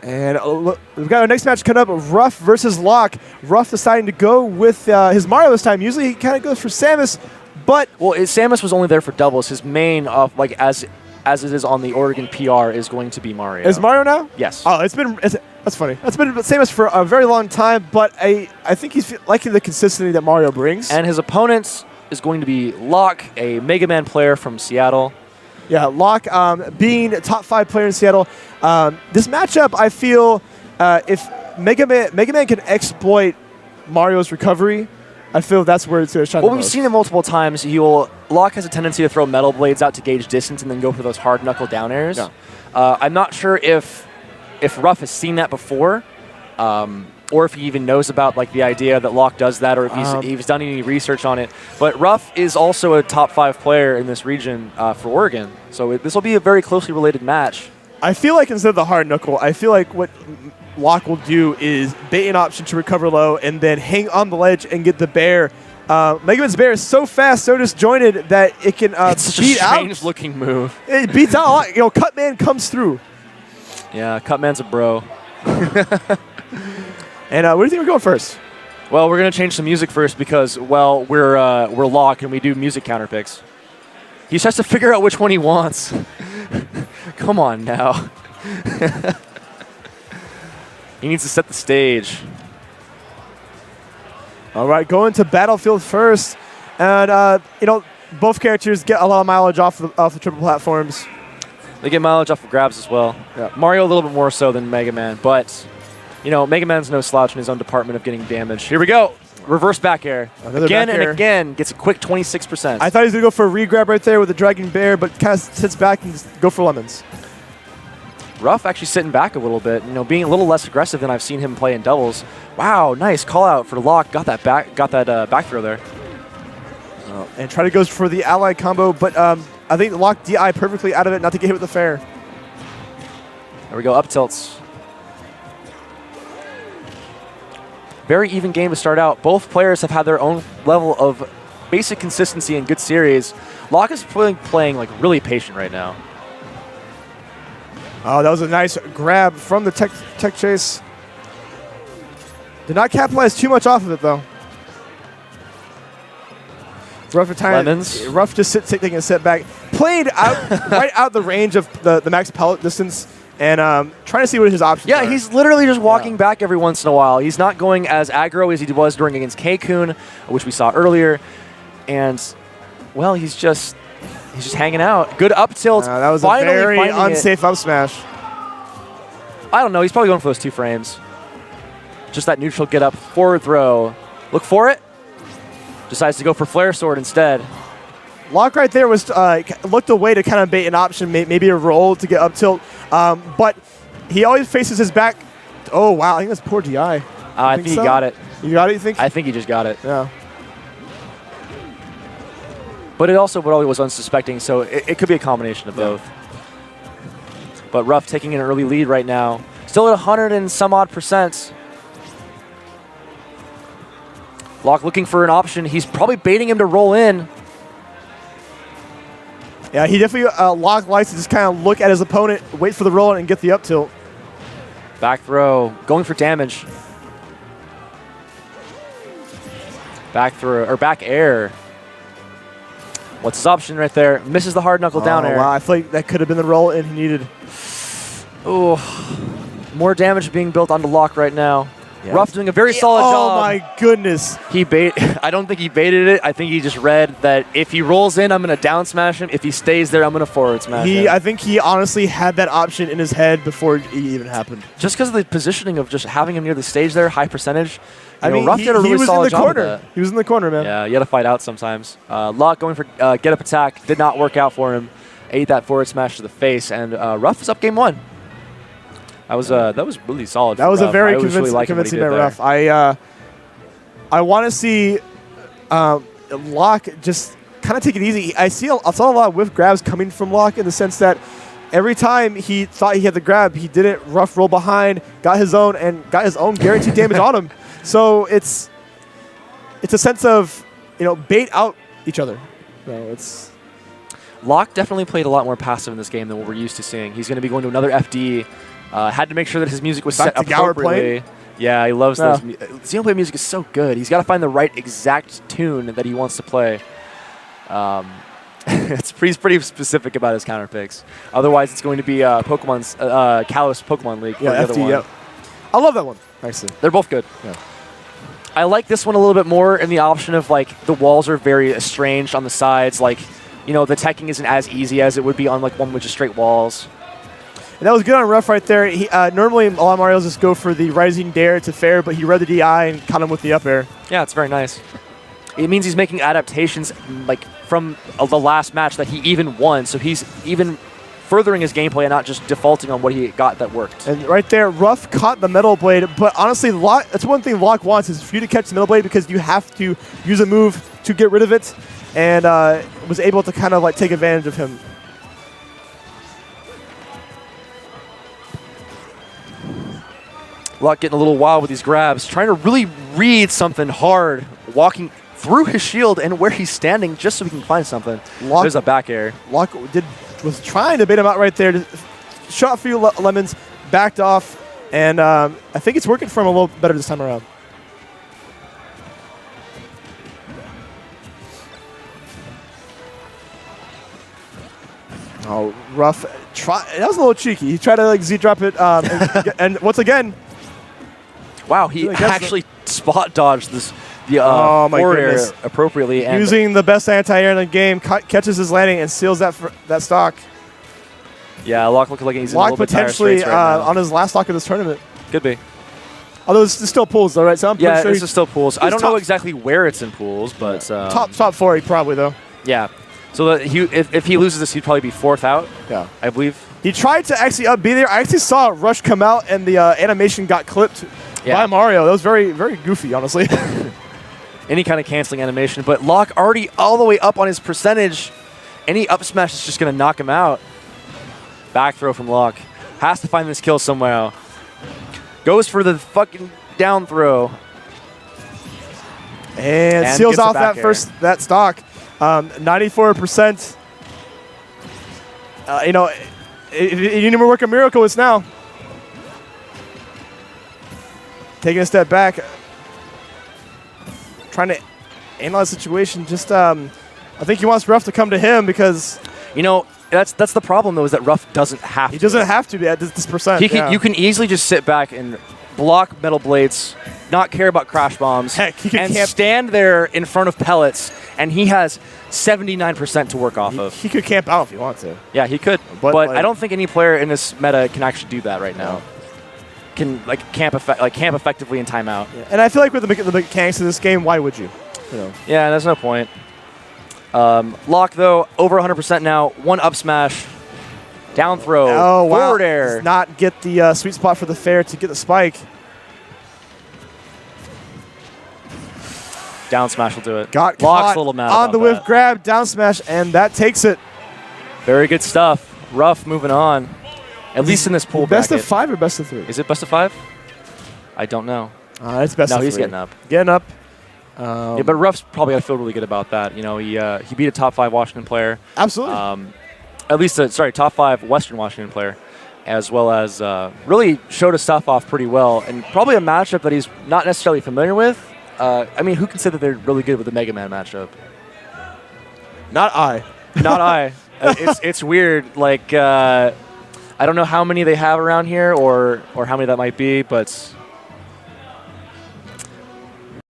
And look, we've got our next match coming up, Ruff versus Locke. Ruff deciding to go with his Mario this time. Usually he kind of goes for Samus, but... Well, Samus was only there for doubles. His main, like as it is on the Oregon PR, is going to be Mario. Is Mario now? Yes. Oh, that's funny. That's been Samus for a very long time, but I think he's liking the consistency that Mario brings. And his opponent is going to be Locke, a Megaman player from Seattle. Yeah, Locke being a top 5 player in Seattle. This matchup, I feel, if Megaman can exploit Mario's recovery, I feel that's where it's going to shine. Well, we've seen it multiple times. Locke has a tendency to throw metal blades out to gauge distance and then go for those hard knuckle down airs. Yeah. I'm not sure if Ruff has seen that before, or if he even knows about like the idea that Locke does that, or if he's done any research on it. But Ruff is also a top 5 player in this region for Oregon, so this will be a very closely related match. I feel like instead of the hard knuckle, I feel like what Locke will do is bait an option to recover low and then hang on the ledge and get the bair. Megaman's bair is so fast, so disjointed that it can it's beat out. It's a strange-looking move. It beats out a lot. Cutman comes through. Yeah, Cutman's a bro. And where do you think we're going first? Well, we're going to change some music first because, well, we're Locke and we do music counter picks. He just has to figure out which one he wants. Come on now. He needs to set the stage. All right, going to Battlefield first. And, both characters get a lot of mileage off the triple platforms. They get mileage off of grabs as well. Yeah. Mario a little bit more so than Mega Man, but, Mega Man's no slouch in his own department of getting damage. Here we go. Reverse back air. Another again back and air. again. Gets a quick 26%. I thought he was going to go for a re-grab right there with the Dragon Bear, but kind of sits back and just go for lemons. Ruff actually sitting back a little bit, being a little less aggressive than I've seen him play in doubles. Wow, nice call out for Locke. Got that back throw there. And try to go for the ally combo, but I think Locke DI perfectly out of it, not to get hit with the fair. There we go, up tilts. Very even game to start out. Both players have had their own level of basic consistency and good series. Locke is playing like really patient right now. Oh, that was a nice grab from the tech chase. Did not capitalize too much off of it, though. Ruff just taking a step back. Played out right out the range of the max pellet distance and trying to see what his options are. Yeah, he's literally just walking back every once in a while. He's not going as aggro as he was during against Cacaw, which we saw earlier. And, well, he's just hanging out. Good up tilt. That was a very unsafe up smash. I don't know. He's probably going for those 2 frames. Just that neutral get up, forward throw. Look for it. Decides to go for Flare Sword instead. Locke right there was looked away to kind of bait an option, maybe a roll to get up tilt. But he always faces his back. Oh, wow. I think that's poor DI. I think he got it. You got it, you think? I think he just got it. Yeah. But it also probably was unsuspecting, so it could be a combination of both. But Ruff taking an early lead right now. Still at 100 and some odd %. Locke looking for an option. He's probably baiting him to roll in. Yeah, he definitely, Locke likes to just kind of look at his opponent, wait for the roll and get the up tilt. Back throw, going for damage. Back throw, or back air. What's his option right there? Misses the hard knuckle down air. Wow, I feel like that could have been the roll in he needed. Oh, more damage being built onto Locke right now. Yeah. Ruff doing a very solid job. Oh my goodness. I don't think he baited it. I think he just read that if he rolls in, I'm going to down smash him. If he stays there, I'm going to forward smash him. I think he honestly had that option in his head before it even happened. Just because of the positioning of just having him near the stage there, high percentage. I mean, Ruff did a really solid job of that. He was in the corner, man. Yeah, you got to fight out sometimes. Locke going for get up attack. Did not work out for him. Ate that forward smash to the face, and Ruff is up game 1. That was really solid. That was Ruff. a very really convincing Ruff. I want to see Locke just kind of take it easy. I saw a lot of whiff grabs coming from Locke in the sense that every time he thought he had the grab, he didn't. Ruff roll behind, got his own guaranteed damage on him. So it's a sense of bait out each other. So it's. Locke definitely played a lot more passive in this game than what we're used to seeing. He's going to be going to another FD Had to make sure that his music was Back set to Gower appropriately. Yeah, he loves those. Xenoblade music is so good. He's got to find the right exact tune that he wants to play. He's pretty specific about his counter picks. Otherwise, it's going to be Pokemon's Kalos Pokemon League. Yeah, the other one. Yep. I love that one, actually. They're both good. Yeah. I like this one a little bit more in the option of, like, the walls are very estranged on the sides. Like, you know, the teching isn't as easy as it would be on, like, one with just straight walls. And that was good on Ruff right there. He, normally, a lot of Marios just go for the Rising Dare to fair, but he read the DI and caught him with the up air. Yeah, it's very nice. It means he's making adaptations, like, from the last match that he even won. So he's even furthering his gameplay and not just defaulting on what he got that worked. And right there, Ruff caught the Metal Blade, but honestly, that's one thing Locke wants is for you to catch the Metal Blade because you have to use a move to get rid of it, and was able to kind of like take advantage of him. Locke getting a little wild with these grabs, trying to really read something hard, walking through his shield and where he's standing just so he can find something. Locke, there's a back air. Locke was trying to bait him out right there. Shot a few lemons, backed off, and I think it's working for him a little better this time around. Oh, Ruff. That was a little cheeky. He tried to like Z-drop it, and once again. Wow, he actually spot dodged this the forward air appropriately. Using the best anti-air in the game, catches his landing and seals that stock. Yeah, Locke looking like he's in a little bit potentially right now. on his last stock of this tournament. Could be. Although it's still pools though, right? So I'm pretty sure this is still pools. I don't know exactly where it's in pools, but top 4 probably though. Yeah. So if he loses this, he'd probably be 4th out. Yeah, I believe. He tried to actually be there. I actually saw Rush come out and the animation got clipped by Mario. That was very, very goofy, honestly. Any kind of canceling animation, but Locke already all the way up on his percentage. Any up smash is just going to knock him out. Back throw from Locke. Has to find this kill somewhere. Goes for the fucking down throw. And seals off that stock. 94%. You know, if you need to work a miracle, it's now. Taking a step back. Trying to analyze the situation. Just, I think he wants Ruff to come to him because, you know, that's the problem though, is that Ruff doesn't have to. He doesn't have to be at this percent. You can easily just sit back and block Metal Blades, not care about Crash Bombs, Heck, and stand there in front of pellets, and he has 79% to work off of. He could camp out if he wants to. Yeah, he could. But like, I don't think any player in this meta can actually do that right now. No. Can camp effectively in timeout. Yeah. And I feel like with the mechanics of this game, why would you? Yeah, there's no point. Locke, though, over 100% now. One up smash. Down throw. Oh, forward air. Does not get the sweet spot for the fair to get the spike. Down smash will do it. Got Locke's caught a little mad on the whiff that. grab, down smash, and that takes it. Very good stuff. Ruff moving on. At least in this pool best bracket. of 5 or best of 3? Is it best of 5? I don't know. It's best of 3. No, he's getting up. Getting up. Yeah, but Ruff's probably going to feel really good about that. You know, he beat a top 5 Washington player. Absolutely. At least, top 5 Western Washington player, as well as really showed his stuff off pretty well, and probably a matchup that he's not necessarily familiar with. I mean, who can say that they're really good with the Megaman matchup? Not I. Not I. It's weird. Like, I don't know how many they have around here or how many that might be, but